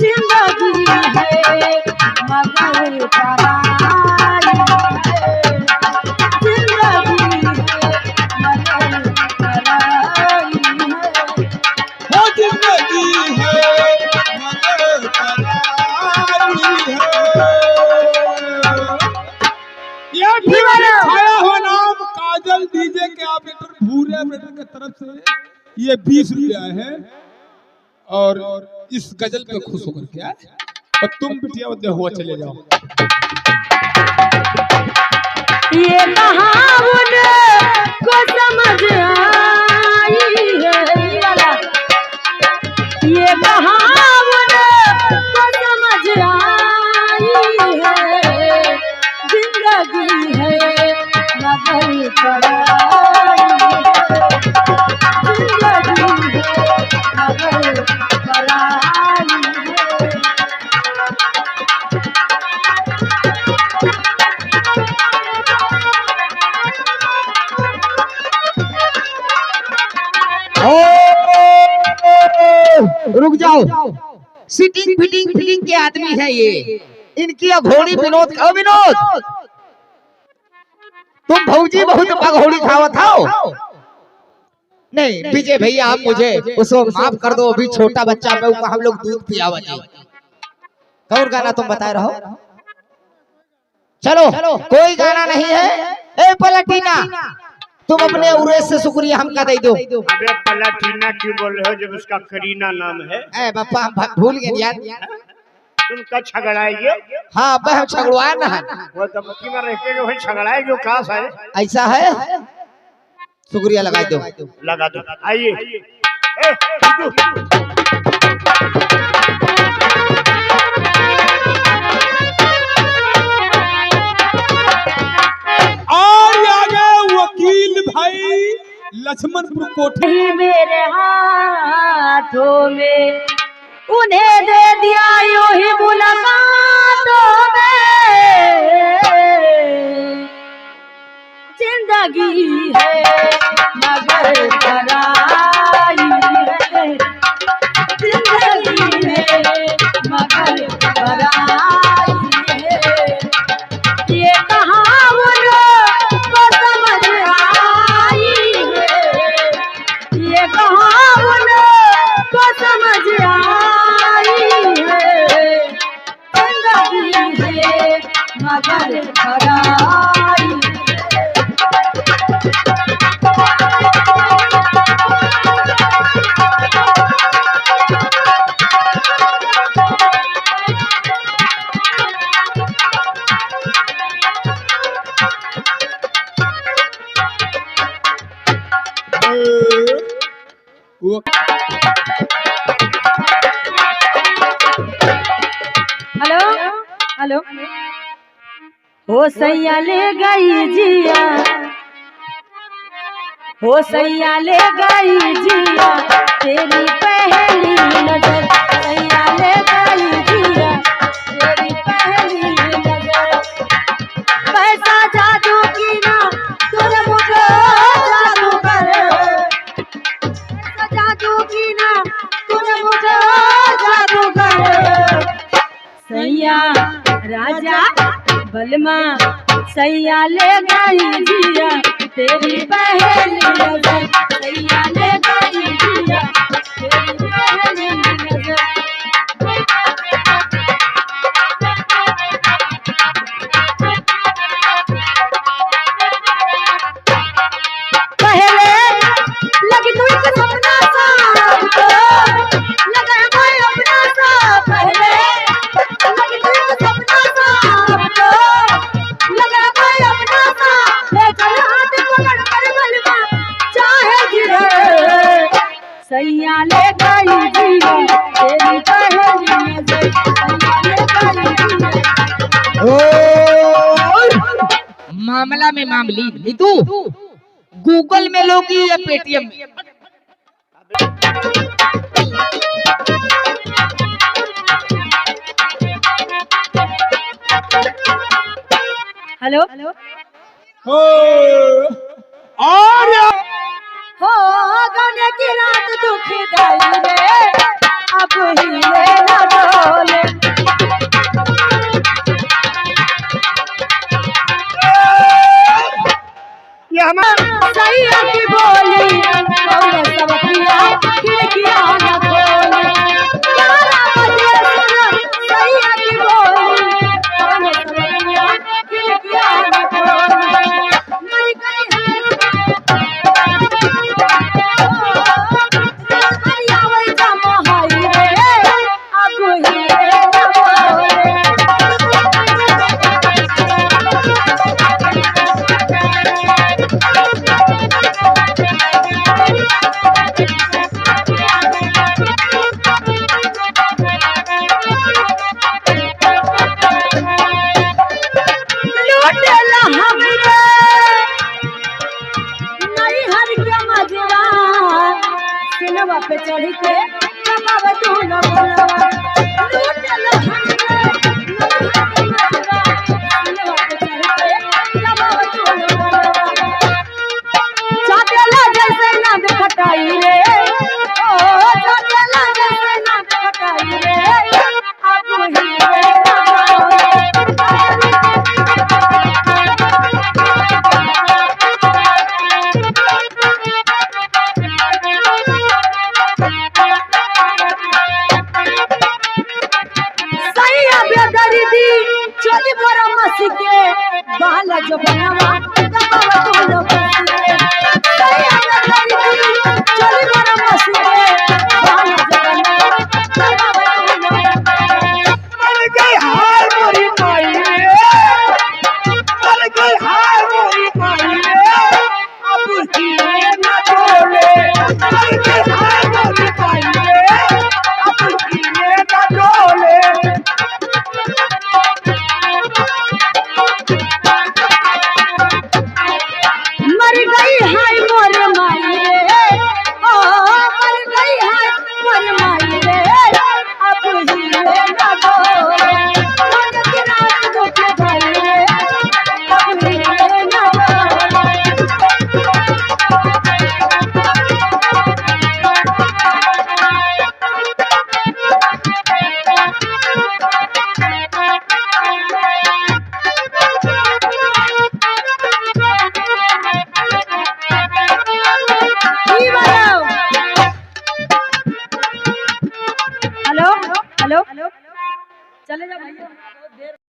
जिंदगी है मगर पराई है, जिंदगी है मगर पराई है, वो जिंदगी है मगर पराई है। ये भी छाया हो नाम काजल डीजे के ऑपरेटर भूरे ऑपरेटर की तरफ से ये 20 रुपया है और इस गजल पे खुश होकर के आए और तुम बिटिया बदे हुआ चले जाओ। ये कहावत को समझ आई है वाला, ये कहावत को समझ आई है, जिंदगी है मगर पराई है, जिंदगी है मगर पराई रुक जाओ, सिटिंग फिटिंग फिटिंग के आदमी है ये, इनकी अघोड़ी विनोद खाओ। विनोद तुम भौजी बहुत अघोड़ी खावत हो। नहीं विजय भैया आप मुझे उसको माफ कर दो, अभी छोटा बच्चा मैं हम लोग दूध पियावा जी। कौन गाना तुम बता रहे हो? चलो कोई गाना नहीं है। ए पलटीना तुम अपने उरेस से शुक्रिया हमका दे दो। अबे पलाटीना क्यों बोल रहे हो जब उसका करीना नाम है? ए बापा हम भूल गए यार। तुम क्या झगड़ाएंगे? हाँ अब झगड़वा ना है, वो तो मुखी में रहते जो भाई झगड़ाए जो काश है। ऐसा है। शुक्रिया लगा दो, लगा दो। आइए और आगे वकील भाई लक्ष्मणपुर कोठी मेरे हाथों में, उन्हें दे दिया यूं ही मुलाकातों में, जिंदगी है मगर पराई है, जिंदगी है मगर पराई है, ये कहावत को समझ आई है, ये कहावत को समझ आई है, जिंदगी है मगर पराई है। हेलो हेलो, हो सैया ले गई जिया, हो सैया ले गई जिया, तेरी पहली नजर, सैया ले गई जिया, तेरी पहली नजर, पैसा जादू की ना तुझे मुझे जादू कर, पैसा जादू की ना तुझे मुझे जादू कर, सैया राजा बलमा, सैया ले गई जिया, तेरी पहली नजर, सैया ले गई जिया, तेरी पहली नजर। पहले लगी तू एक सपना सा, तो लगा कोई अपना सा, पहले लगी तू एक सपना सा, तो लगा कोई अपना सा, लेकर हाथ पकड़ कर बलवा चाहे जिधर, सैया ले गई जिया, तेरी पहली नजर, सैया ले गई जिया। मामला में मामली नीतू, गूगल में लोगी या पेटीएम में? हेलो हो और हो गाने की रात दुखदाई रे, अब ही ले ना हमार सैया की बोली कौन सब किया खिड़किया न खोले 12 बजे सुन सैया की बोली कौन सब किया खिड़किया न खोले मर गई है हरिया वही जमा हाई रे आगू ही रे लूटेला हमरे नहीं हर के मजवा सिनवा पे चढ़ के कमाव तू न बोलवा लूटेला हमरे नहीं हर के मजवा सिनवा पे चढ़ के कमाव तू न बोलवा चाटेला जैसे नंद खटाई रे ओ चाटेला जैसे नंद खटाई रे अब ही रे चोली बड़ा मसी के बाला जो बनवा दबावा